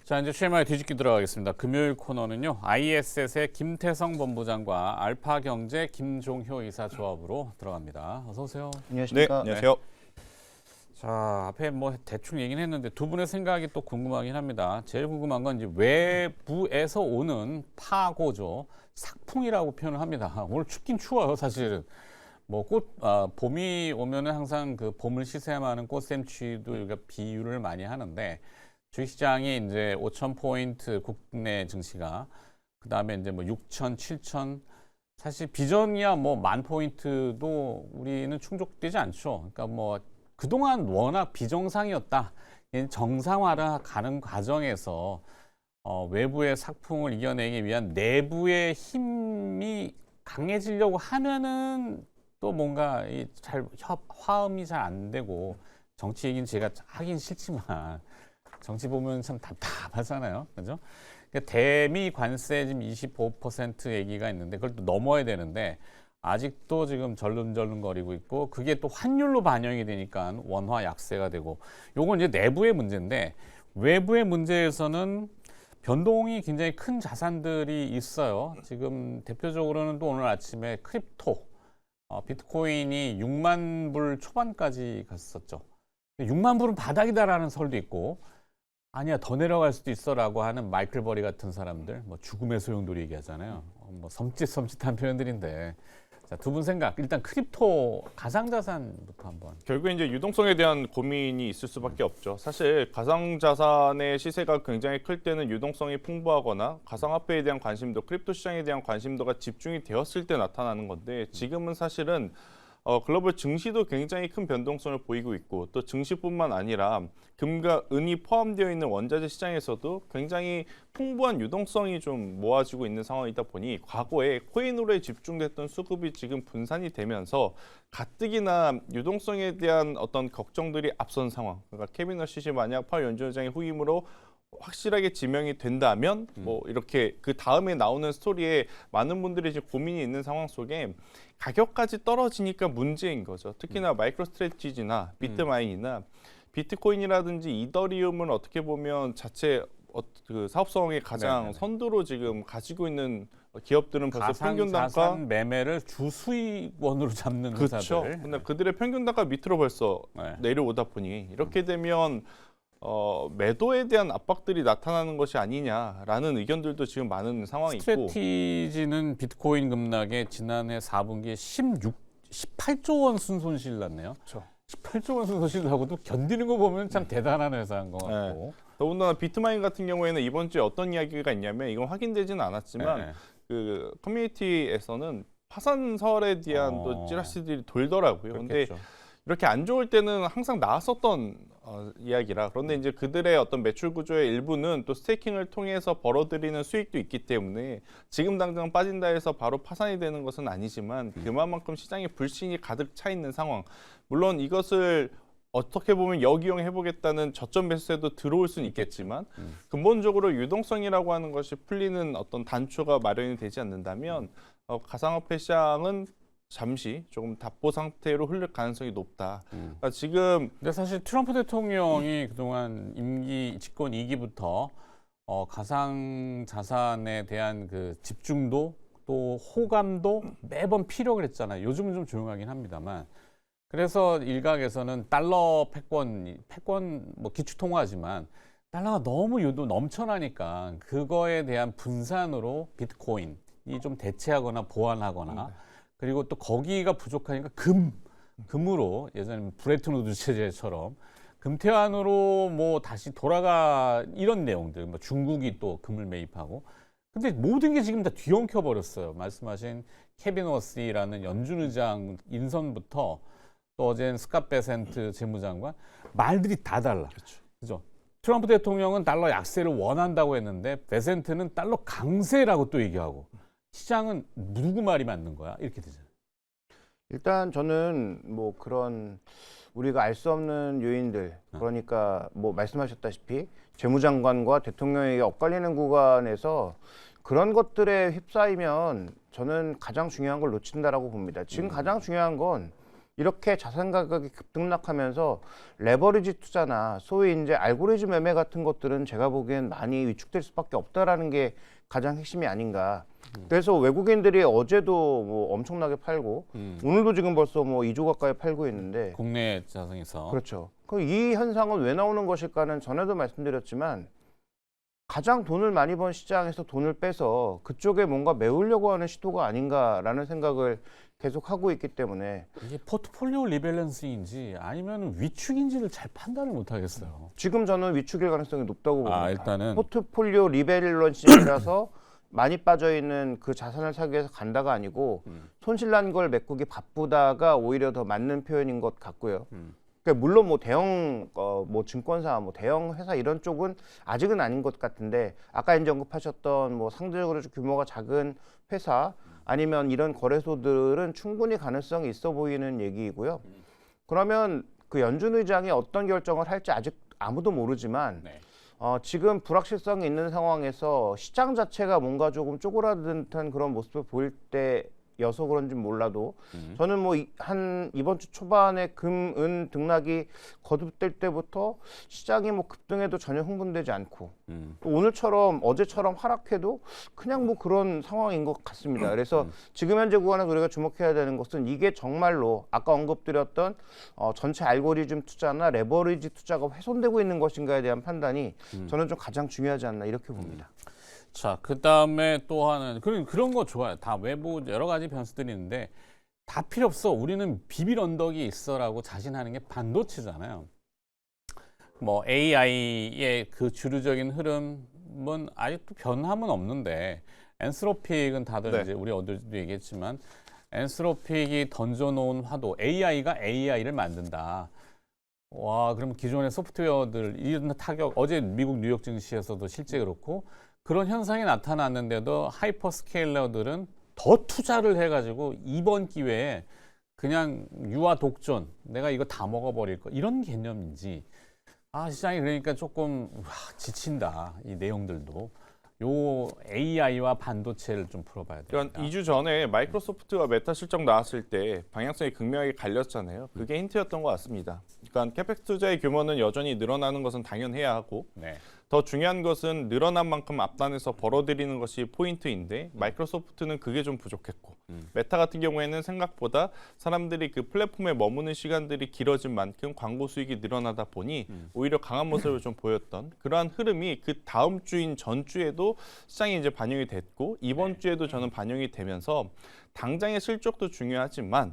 자, 이제 실마리 뒤집기 들어가겠습니다. 금요일 코너는요. ISS의 김태성 본부장과 알파경제 김종효 이사 조합으로 들어갑니다. 어서 오세요. 안녕하십니까? 네, 안녕하세요. 자, 앞에 뭐 대충 얘기는 했는데 두 분의 생각이 또 궁금하긴 합니다. 제일 궁금한 건 이제 외부에서 오는 파고죠. 삭풍이라고 표현을 합니다. 오늘 춥긴 추워요, 사실은. 뭐 봄이 오면은 항상 그 봄을 시샘하는 꽃샘추위도 우리가 비유를 많이 하는데 주식시장이 이제 5,000포인트 국내 증시가 그다음에 이제 뭐 6,000, 7,000 사실 비전이야 뭐 10,000포인트도 우리는 충족되지 않죠. 그러니까 뭐 그동안 워낙 비정상이었다. 정상화를 가는 과정에서 외부의 삭풍을 이겨내기 위한 내부의 힘이 강해지려고 하면은 또 뭔가 화음이 잘 안 되고 정치 얘기는 제가 하긴 싫지만 정치 보면 참 답답하잖아요. 그죠? 그러니까 대미 관세 지금 25% 얘기가 있는데 그걸 또 넘어야 되는데 아직도 지금 절름절름거리고 있고 그게 또 환율로 반영이 되니까 원화 약세가 되고 요건 이제 내부의 문제인데 외부의 문제에서는 변동이 굉장히 큰 자산들이 있어요. 지금 대표적으로는 또 오늘 아침에 크립토 비트코인이 6만 불 초반까지 갔었죠. 6만 불은 바닥이다라는 설도 있고 아니야 더 내려갈 수도 있어라고 하는 마이클 버리 같은 사람들 뭐 죽음의 소용돌이 얘기하잖아요. 뭐 섬찟한 표현들인데 자, 두 분 생각 일단 크립토 가상자산부터 한번. 결국에 이제 유동성에 대한 고민이 있을 수밖에 없죠. 사실 가상자산의 시세가 굉장히 클 때는 유동성이 풍부하거나 가상화폐에 대한 관심도, 크립토 시장에 대한 관심도가 집중이 되었을 때 나타나는 건데 지금은 사실은 글로벌 증시도 굉장히 큰 변동성을 보이고 있고 또 증시뿐만 아니라 금과 은이 포함되어 있는 원자재 시장에서도 굉장히 풍부한 유동성이 좀 모아지고 있는 상황이다 보니 과거에 코인으로 집중됐던 수급이 지금 분산이 되면서 가뜩이나 유동성에 대한 어떤 걱정들이 앞선 상황. 그러니까 케빈 러시시 만약 파월 연준의장의 후임으로 확실하게 지명이 된다면 뭐 이렇게 그 다음에 나오는 스토리에 많은 분들이 이제 고민이 있는 상황 속에 가격까지 떨어지니까 문제인 거죠. 특히나 마이크로 스트래티지나 비트마인이나 비트코인이라든지 이더리움은 어떻게 보면 자체 그 사업성의 가장 네네네. 선두로 지금 가지고 있는 기업들은 벌써 평균 단가 가상자산 매매를 주수익원으로 잡는 그렇죠. 회사들. 근데 그들의 평균 단가 밑으로 벌써 네. 내려오다 보니 이렇게 되면 매도에 대한 압박들이 나타나는 것이 아니냐라는 의견들도 지금 많은 상황이 있고 스트래티지는 비트코인 급락에 지난해 4분기에 18조 원 순손실 났네요. 그렇죠. 18조 원 순손실 나고도 견디는 거 보면 참 대단한 회사인 것 같고. 더군다나 비트마인 같은 경우에는 이번 주에 어떤 이야기가 있냐면 이건 확인되지는 않았지만 네. 그 커뮤니티에서는 파산설에 대한 또 찌라시들이 돌더라고요. 근데 그렇겠죠. 이렇게 안 좋을 때는 항상 나왔었던 이야기라. 그런데 이제 그들의 어떤 매출 구조의 일부는 또 스테이킹을 통해서 벌어들이는 수익도 있기 때문에 지금 당장 빠진다 해서 바로 파산이 되는 것은 아니지만 그만큼 시장에 불신이 가득 차 있는 상황. 물론 이것을 어떻게 보면 역이용해보겠다는 저점 매수세도 들어올 수는 있겠지만 근본적으로 유동성이라고 하는 것이 풀리는 어떤 단초가 마련이 되지 않는다면 가상화폐 시장은 잠시 조금 답보 상태로 흐를 가능성이 높다. 그러니까 지금 근데 사실 트럼프 대통령이 그동안 임기 집권 2기부터 가상 자산에 대한 그 집중도 또 호감도 매번 피력을 했잖아요. 요즘은 좀 조용하긴 합니다만. 그래서 일각에서는 달러 패권 뭐 기축통화지만 달러가 너무 넘쳐나니까 그거에 대한 분산으로 비트코인이 좀 대체하거나 보완하거나 그리고 또 거기가 부족하니까 금으로 예전에 브레튼 우드 체제처럼 금태환으로 뭐 다시 돌아가 이런 내용들 뭐 중국이 또 금을 매입하고 근데 모든 게 지금 다 뒤엉켜 버렸어요. 말씀하신 케빈 워시라는 연준 의장 인선부터 또 어제는 스캇 베센트 재무장관 말들이 다 달라. 그죠? 트럼프 대통령은 달러 약세를 원한다고 했는데 베센트는 달러 강세라고 또 얘기하고 시장은 누구 말이 맞는 거야? 이렇게 되잖아요. 일단 저는 뭐 그런 우리가 알 수 없는 요인들, 그러니까 뭐 말씀하셨다시피 재무장관과 대통령에게 엇갈리는 구간에서 그런 것들에 휩싸이면 저는 가장 중요한 걸 놓친다라고 봅니다. 지금 가장 중요한 건 이렇게 자산 가격이 급등락하면서 레버리지 투자나 소위 이제 알고리즘 매매 같은 것들은 제가 보기엔 많이 위축될 수밖에 없다라는 게 가장 핵심이 아닌가. 그래서 외국인들이 어제도 뭐 엄청나게 팔고 오늘도 지금 벌써 뭐 2조 가까이 팔고 있는데 국내 자산에서. 그렇죠. 그럼 이 현상은 왜 나오는 것일까는 전에도 말씀드렸지만 가장 돈을 많이 번 시장에서 돈을 빼서 그쪽에 뭔가 메우려고 하는 시도가 아닌가라는 생각을 계속 하고 있기 때문에 이게 포트폴리오 리밸런싱인지 아니면 위축인지를 잘 판단을 못 하겠어요. 지금 저는 위축일 가능성이 높다고 봅니다. 일단은 포트폴리오 리밸런싱이라서 많이 빠져 있는 그 자산을 사기 위해서 간다가 아니고 손실난 걸 메꾸기 바쁘다가 오히려 더 맞는 표현인 것 같고요. 그러니까 물론 뭐 대형 뭐 증권사, 뭐 대형 회사 이런 쪽은 아직은 아닌 것 같은데 아까 이제 언급하셨던 뭐 상대적으로 규모가 작은 회사 아니면 이런 거래소들은 충분히 가능성이 있어 보이는 얘기이고요. 그러면 그 연준 의장이 어떤 결정을 할지 아직 아무도 모르지만 네. 지금 불확실성이 있는 상황에서 시장 자체가 뭔가 조금 쪼그라든 듯한 그런 모습을 보일 때여서 그런지 몰라도 저는 뭐 이번 주 초반에 금, 은 등락이 거듭될 때부터 시장이 뭐 급등해도 전혀 흥분되지 않고 또 오늘처럼 어제처럼 하락해도 그냥 뭐 그런 상황인 것 같습니다. 그래서 지금 현재 구간에서 우리가 주목해야 되는 것은 이게 정말로 아까 언급드렸던 전체 알고리즘 투자나 레버리지 투자가 훼손되고 있는 것인가에 대한 판단이 저는 좀 가장 중요하지 않나 이렇게 봅니다. 자, 그다음에 또 하나는 그런 거 좋아요. 다 외부 여러 가지 변수들이 있는데 다 필요 없어. 우리는 비빌 언덕이 있어라고 자신하는 게 반도체잖아요. 뭐 AI의 그 주류적인 흐름은 아직도 변함은 없는데 엔스로픽은 다들 네. 이제 우리 어제도 얘기했지만 엔스로픽이 던져놓은 화두 AI가 AI를 만든다. 와, 그럼 기존의 소프트웨어들 이런 타격 어제 미국 뉴욕 증시에서도 실제 그렇고 그런 현상이 나타났는데도 하이퍼스케일러들은 더 투자를 해가지고 이번 기회에 그냥 유아 독존 내가 이거 다 먹어버릴 거 이런 개념인지 시장이 그러니까 조금 지친다 이 내용들도 요 AI와 반도체를 좀 풀어봐야 돼요. 그러니까 2주 전에 마이크로소프트가 메타 실적 나왔을 때 방향성이 극명하게 갈렸잖아요. 그게 힌트였던 것 같습니다. 그러니까 캐펙스 투자의 규모는 여전히 늘어나는 것은 당연해야 하고 네. 더 중요한 것은 늘어난 만큼 앞단에서 벌어들이는 것이 포인트인데 마이크로소프트는 그게 좀 부족했고 메타 같은 경우에는 생각보다 사람들이 그 플랫폼에 머무는 시간들이 길어진 만큼 광고 수익이 늘어나다 보니 오히려 강한 모습을 좀 보였던 그러한 흐름이 그 다음 주인 전주에도 시장에 이제 반영이 됐고 이번 주에도 저는 반영이 되면서 당장의 실적도 중요하지만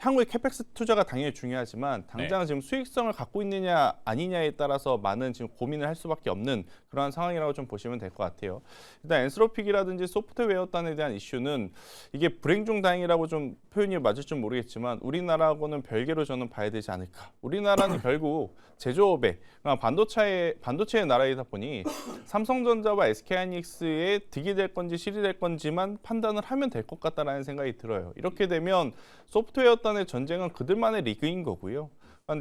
향후의 캐펙스 투자가 당연히 중요하지만 당장 지금 수익성을 갖고 있느냐 아니냐에 따라서 많은 지금 고민을 할 수밖에 없는 그러한 상황이라고 좀 보시면 될 것 같아요. 일단 엔스로픽이라든지 소프트웨어 단에 대한 이슈는 이게 불행 중 다행이라고 좀 표현이 맞을지 모르겠지만 우리나라하고는 별개로 저는 봐야 되지 않을까. 우리나라는 결국 제조업의 반도체의 나라이다 보니 삼성전자와 SK하이닉스의 득이 될 건지 실이 될 건지만 판단을 하면 될 것 같다라는 생각이 들어요. 이렇게 되면 소프트웨어 단의 전쟁은 그들만의 리그인 거고요.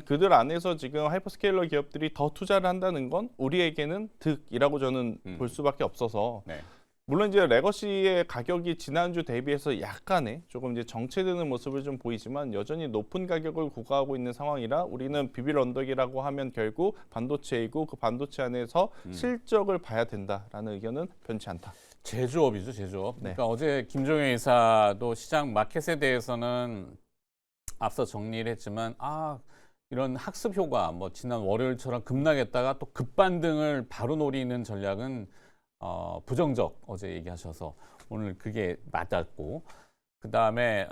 그들 안에서 지금 하이퍼스케일러 기업들이 더 투자를 한다는 건 우리에게는 득이라고 저는 볼 수밖에 없어서 물론 이제 레거시의 가격이 지난주 대비해서 약간의 조금 이제 정체되는 모습을 좀 보이지만 여전히 높은 가격을 구가하고 있는 상황이라 우리는 비빌 언덕이라고 하면 결국 반도체이고 그 반도체 안에서 실적을 봐야 된다라는 의견은 변치 않다. 제조업이죠, 제조업. 네. 그러니까 어제 김종현 이사도 시장 마켓에 대해서는 앞서 정리를 했지만 이런 학습 효과 뭐 지난 월요일처럼 급락했다가 또 급반등을 바로 노리는 전략은 부정적 어제 얘기하셔서 오늘 그게 맞았고 그다음에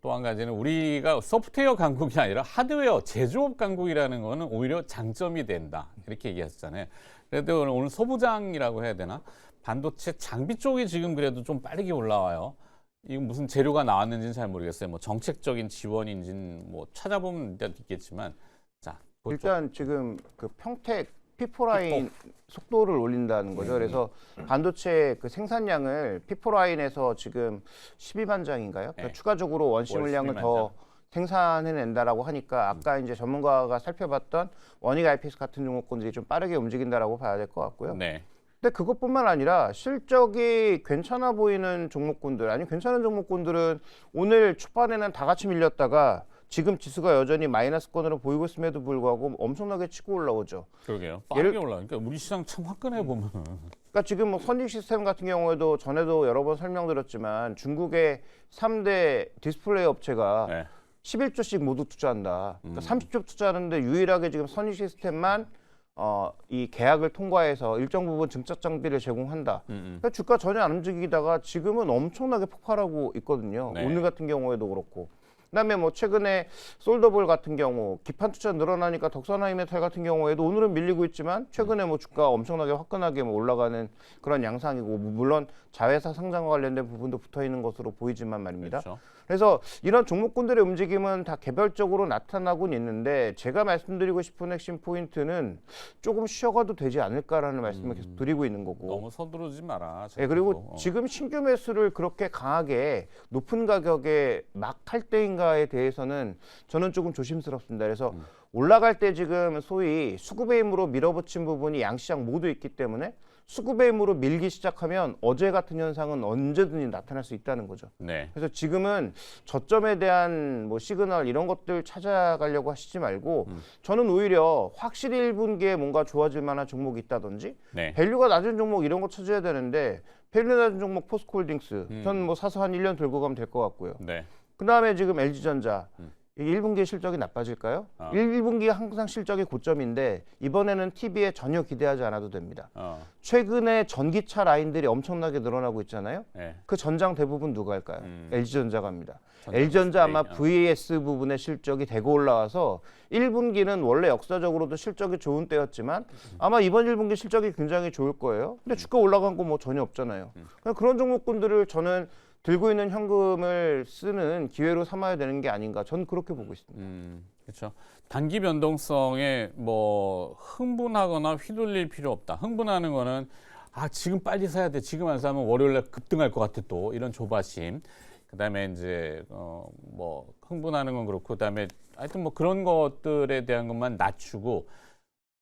또 한 가지는 우리가 소프트웨어 강국이 아니라 하드웨어 제조업 강국이라는 거는 오히려 장점이 된다 이렇게 얘기하셨잖아요. 그래도 오늘 소부장이라고 해야 되나 반도체 장비 쪽이 지금 그래도 좀 빠르게 올라와요. 이건 무슨 재료가 나왔는지는 잘 모르겠어요. 뭐 정책적인 지원인지는 뭐 찾아보면 있겠지만 자 일단 지금 그 평택 P4라인 속도를 올린다는 거죠. 그래서 반도체 그 생산량을 P4라인에서 지금 12만 장인가요? 그러니까 추가적으로 원시 물량을 더 생산해낸다라고 하니까 아까 이제 전문가가 살펴봤던 원익 IPS 같은 종목군들이 좀 빠르게 움직인다라고 봐야 될 것 같고요. 네. 근데 그것뿐만 아니라 실적이 괜찮아 보이는 종목군들, 아니 괜찮은 종목군들은 오늘 초반에는 다 같이 밀렸다가 지금 지수가 여전히 마이너스권으로 보이고 있음에도 불구하고 엄청나게 치고 올라오죠. 그러게요. 빠르게 올라가니까 우리 시장 참 화끈해 보면. 그러니까 지금 뭐 선익 시스템 같은 경우에도 전에도 여러 번 설명드렸지만 중국의 3대 디스플레이 업체가 네. 11조씩 모두 투자한다. 그러니까 30조 투자하는데 유일하게 지금 선익 시스템만 이 계약을 통과해서 일정 부분 증차 장비를 제공한다. 그러니까 주가 전혀 안 움직이다가 지금은 엄청나게 폭발하고 있거든요. 네. 오늘 같은 경우에도 그렇고. 그다음에 뭐 최근에 솔더볼 같은 경우 기판 투자 늘어나니까 덕선하이메탈 같은 경우에도 오늘은 밀리고 있지만 최근에 뭐 주가 엄청나게 화끈하게 뭐 올라가는 그런 양상이고 물론 자회사 상장과 관련된 부분도 붙어 있는 것으로 보이지만 말입니다. 그렇죠. 그래서 이런 종목군들의 움직임은 다 개별적으로 나타나곤 있는데 제가 말씀드리고 싶은 핵심 포인트는 조금 쉬어가도 되지 않을까라는 말씀을 계속 드리고 있는 거고. 너무 서두르지 마라. 네, 그리고 지금 신규 매수를 그렇게 강하게 높은 가격에 막 할 때인가에 대해서는 저는 조금 조심스럽습니다. 그래서 올라갈 때 지금 소위 수급의 힘으로 밀어붙인 부분이 양시장 모두 있기 때문에 수급의 힘으로 밀기 시작하면 어제 같은 현상은 언제든지 나타날 수 있다는 거죠. 네. 그래서 지금은 저점에 대한 뭐 시그널 이런 것들 찾아가려고 하시지 말고 저는 오히려 확실히 1분기에 뭔가 좋아질 만한 종목이 있다든지 네. 밸류가 낮은 종목 이런 거 찾아야 되는데 밸류 낮은 종목 포스코홀딩스 저는 뭐 사서 한 1년 들고 가면 될 것 같고요. 네. 그다음에 지금 LG전자 이게 1분기 실적이 나빠질까요? 1분기 항상 실적이 고점인데 이번에는 TV에 전혀 기대하지 않아도 됩니다. 최근에 전기차 라인들이 엄청나게 늘어나고 있잖아요. 네. 그 전장 대부분 누가 할까요? LG전자가 합니다. LG전자 아마 VAS 부분의 실적이 대거 올라와서 1분기는 원래 역사적으로도 실적이 좋은 때였지만 아마 이번 1분기 실적이 굉장히 좋을 거예요. 근데 주가 올라간 거 뭐 전혀 없잖아요. 그냥 그런 종목군들을 저는 들고 있는 현금을 쓰는 기회로 삼아야 되는 게 아닌가. 저는 그렇게 보고 있습니다. 그렇죠. 단기 변동성에 뭐 흥분하거나 휘둘릴 필요 없다. 흥분하는 거는 지금 빨리 사야 돼. 지금 안 사면 월요일날 급등할 것 같아 또 이런 조바심. 그다음에 이제 뭐 흥분하는 건 그렇고 그다음에 하여튼 뭐 그런 것들에 대한 것만 낮추고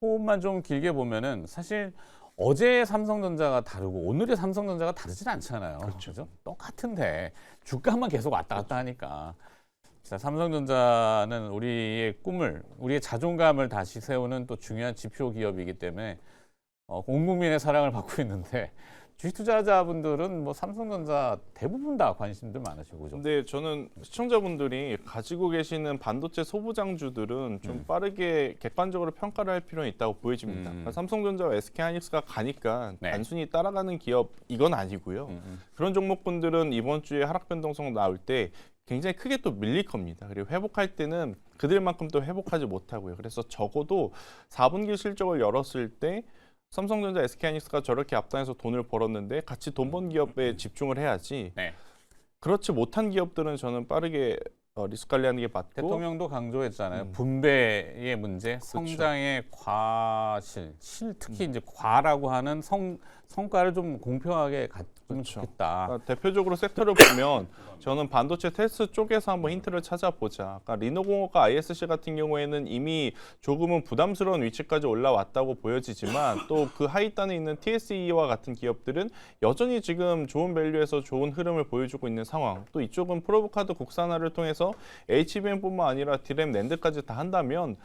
호흡만 좀 길게 보면은 사실 어제의 삼성전자가 다르고 오늘의 삼성전자가 다르진 않잖아요. 그렇죠. 똑같은데 주가만 계속 왔다 갔다 하니까. 자, 삼성전자는 우리의 꿈을, 우리의 자존감을 다시 세우는 또 중요한 지표 기업이기 때문에 온 국민의 사랑을 받고 있는데 주식 투자자분들은 뭐 삼성전자 대부분 다 관심들 많으시고 그죠? 근데 저는 시청자분들이 가지고 계시는 반도체 소부장주들은 좀 빠르게 객관적으로 평가를 할 필요는 있다고 보여집니다. 그러니까 삼성전자와 SK하이닉스가 가니까 네. 단순히 따라가는 기업 이건 아니고요. 그런 종목분들은 이번 주에 하락 변동성 나올 때 굉장히 크게 또 밀릴 겁니다. 그리고 회복할 때는 그들만큼 또 회복하지 못하고요. 그래서 적어도 4분기 실적을 열었을 때 삼성전자, SK하이닉스가 저렇게 앞단에서 돈을 벌었는데 같이 돈 번 기업에 집중을 해야지. 네. 그렇지 못한 기업들은 저는 빠르게 리스크 관리하는 게 맞고. 대통령도 강조했잖아요. 분배의 문제, 성장의 과실, 특히 이제 과라고 하는 성과를 좀 공평하게 갖으면 좋겠다. 그러니까 대표적으로 섹터를 보면 저는 반도체 테스트 쪽에서 한번 힌트를 찾아보자. 그러니까 리노공업과 ISC 같은 경우에는 이미 조금은 부담스러운 위치까지 올라왔다고 보여지지만 또 그 하위단에 있는 TSE와 같은 기업들은 여전히 지금 좋은 밸류에서 좋은 흐름을 보여주고 있는 상황. 또 이쪽은 프로브카드 국산화를 통해서 HBM뿐만 아니라 디램, 낸드까지 다 한다면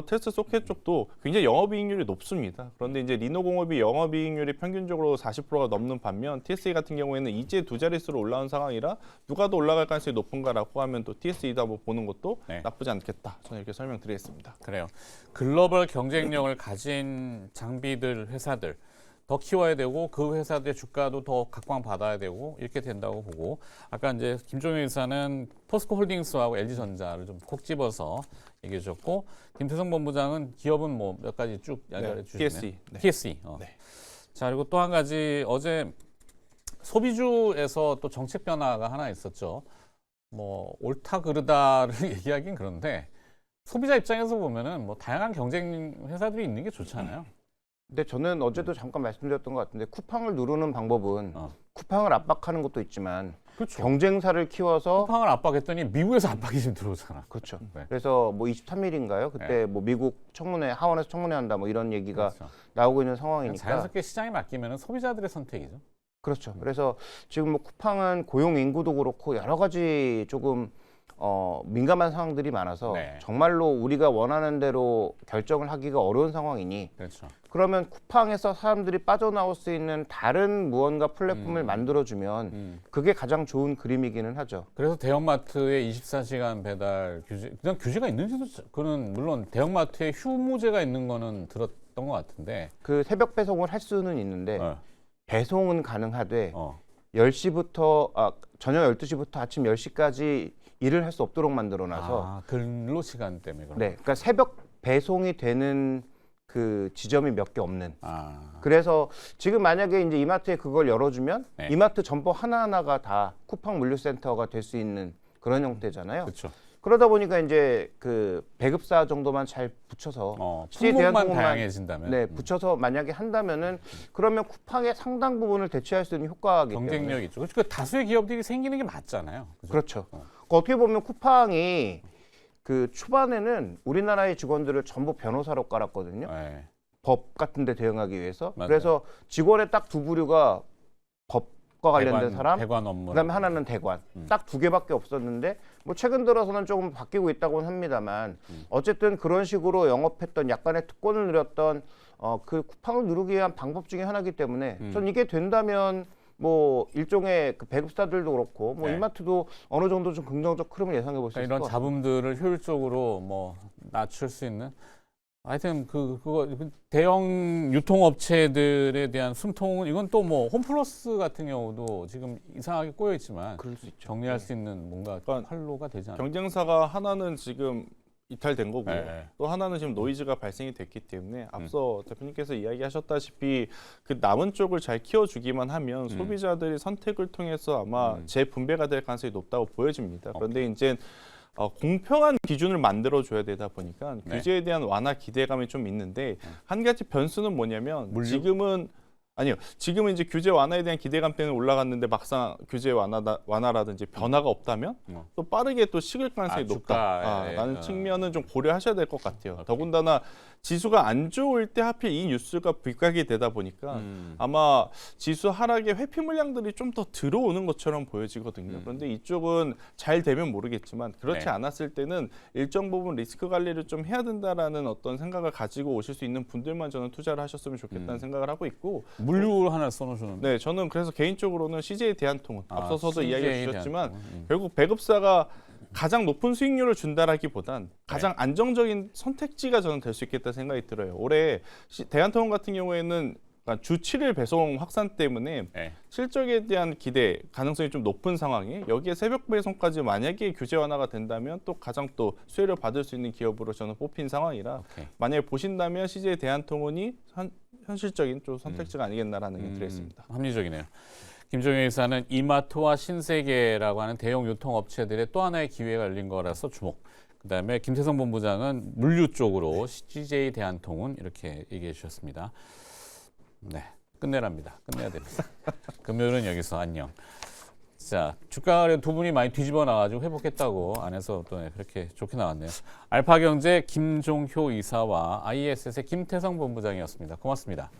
테스트 소켓 쪽도 굉장히 영업이익률이 높습니다. 그런데 이제 리노공업이 영업이익률이 평균적으로 40%가 넘는 반면 TSE 같은 경우에는 이제 두 자릿수로 올라온 상황이라 누가 더 올라갈 가능성이 높은가라고 하면 또 TSE도 한번 보는 것도 네. 나쁘지 않겠다. 저는 이렇게 설명드리겠습니다. 그래요. 글로벌 경쟁력을 가진 장비들, 회사들 더 키워야 되고 그 회사들의 주가도 더 각광받아야 되고 이렇게 된다고 보고 아까 이제 김종민 의사는 포스코홀딩스하고 LG전자를 좀 콕 집어서 얘기해 주셨고 김태성 본부장은 기업은 뭐 몇 가지 쭉 연결해 주시네요. TSE. 네. TSE. 네. 자 그리고 또 한 가지 어제 소비주에서 또 정책 변화가 하나 있었죠. 뭐 옳다 그르다를 얘기하긴 그런데 소비자 입장에서 보면은 뭐 다양한 경쟁 회사들이 있는 게 좋잖아요. 근데 저는 어제도 잠깐 말씀드렸던 것 같은데 쿠팡을 누르는 방법은 쿠팡을 압박하는 것도 있지만 그렇죠. 경쟁사를 키워서 쿠팡을 압박했더니 미국에서 압박이 지금 들어오잖아. 그렇죠. 네. 그래서 뭐 23일인가요? 그때 네. 뭐 미국 청문회 하원에서 청문회한다 뭐 이런 얘기가 그렇죠. 나오고 있는 상황이니까 자연스럽게 시장에 맡기면 소비자들의 선택이죠. 그렇죠. 그래서 지금 뭐 쿠팡은 고용 인구도 그렇고 여러 가지 조금 민감한 상황들이 많아서 네. 정말로 우리가 원하는 대로 결정을 하기가 어려운 상황이니 그렇죠. 그러면 쿠팡에서 사람들이 빠져나올 수 있는 다른 무언가 플랫폼을 만들어주면 그게 가장 좋은 그림이기는 하죠. 그래서 대형마트의 24시간 배달 규제, 그냥 규제가 있는지도 그는 물론 대형마트에 휴무제가 있는 거는 들었던 것 같은데. 그 새벽 배송을 할 수는 있는데 배송은 가능하되 10시부터 저녁 12시부터 아침 10시까지 일을 할 수 없도록 만들어놔서 근로 시간 때문에 그런. 네, 그러니까 새벽 배송이 되는 그 지점이 몇 개 없는. 아, 그래서 지금 만약에 이제 이마트에 그걸 열어주면 네. 이마트 점포 하나하나가 다 쿠팡 물류센터가 될 수 있는 그런 형태잖아요. 그렇죠. 그러다 보니까 이제 그 배급사 정도만 잘 붙여서 품목만 대한통운만 다양해진다면. 네, 붙여서 만약에 한다면은 그러면 쿠팡의 상당 부분을 대체할 수 있는 효과이기 때문에 경쟁력 있죠. 그러니까 다수의 기업들이 생기는 게 맞잖아요. 그죠? 그렇죠. 어떻게 보면 쿠팡이 그 초반에는 우리나라의 직원들을 전부 변호사로 깔았거든요. 네. 법 같은 데 대응하기 위해서. 맞아요. 그래서 직원의 딱 두 부류가 법과 관련된 사람, 대관 업무. 그다음에 하나는 대관. 딱 두 개밖에 없었는데 뭐 최근 들어서는 조금 바뀌고 있다고는 합니다만 어쨌든 그런 식으로 영업했던 약간의 특권을 누렸던 그 쿠팡을 누르기 위한 방법 중에 하나이기 때문에 전 이게 된다면 뭐 일종의 그 배급사들도 그렇고 뭐 네. 이마트도 어느 정도 좀 긍정적 흐름을 예상해 볼 수 있을 이런 것 같아요. 잡음들을 효율적으로 뭐 낮출 수 있는 하여튼 그거 대형 유통업체들에 대한 숨통은 이건 또 뭐 홈플러스 같은 경우도 지금 이상하게 꼬여 있지만 그럴 수 있죠. 정리할 수 있는 뭔가 그러니까 활로가 되지 않을까. 경쟁사가 하나는 지금 이탈된 거고요. 네. 또 하나는 지금 노이즈가 발생이 됐기 때문에 앞서 대표님께서 이야기하셨다시피 그 남은 쪽을 잘 키워주기만 하면 소비자들이 선택을 통해서 아마 재분배가 될 가능성이 높다고 보여집니다. 그런데 이제 공평한 기준을 만들어줘야 되다 보니까 네. 규제에 대한 완화 기대감이 좀 있는데 한 가지 변수는 뭐냐면 물류? 지금은 이제 규제 완화에 대한 기대감 때문에 올라갔는데 막상 규제 완화라든지 변화가 없다면 또 빠르게 또 식을 가능성이 높다라는 측면은 좀 고려하셔야 될 것 같아요. 더군다나 지수가 안 좋을 때 하필 이 뉴스가 부각이 되다 보니까 아마 지수 하락의 회피 물량들이 좀 더 들어오는 것처럼 보여지거든요. 그런데 이쪽은 잘 되면 모르겠지만 그렇지 네. 않았을 때는 일정 부분 리스크 관리를 좀 해야 된다라는 어떤 생각을 가지고 오실 수 있는 분들만 저는 투자를 하셨으면 좋겠다는 생각을 하고 있고 물류 하나 써놓으시는. 네, 저는 그래서 개인적으로는 CJ 대한통운 앞서서도 CJ 이야기해 주셨지만 대한통운. 결국 배급사가 가장 높은 수익률을 준다라기보단 가장 안정적인 선택지가 저는 될 수 있겠다 생각이 들어요. 올해 대한통운 같은 경우에는 주 7일 배송 확산 때문에 네. 실적에 대한 기대 가능성이 좀 높은 상황에 여기에 새벽 배송까지 만약에 규제 완화가 된다면 또 가장 또 수혜를 받을 수 있는 기업으로 저는 뽑힌 상황이라 오케이. 만약에 보신다면 CJ 대한통운이 현실적인 좀 선택지가 아니겠나라는 생각이 들었습니다. 합리적이네요. 김종현 이사는 이마트와 신세계라고 하는 대형 유통업체들의 또 하나의 기회가 열린 거라서 주목. 그다음에 김태성 본부장은 물류 쪽으로 CJ 대한통운 이렇게 얘기해 주셨습니다. 네, 끝내랍니다. 끝내야 됩니다. 금요일은 여기서 안녕. 자, 주가를 두 분이 많이 뒤집어 나가지고 회복했다고 안에서 또 그렇게 좋게 나왔네요. 알파경제 김종효 이사와 ISS의 김태성 본부장이었습니다. 고맙습니다.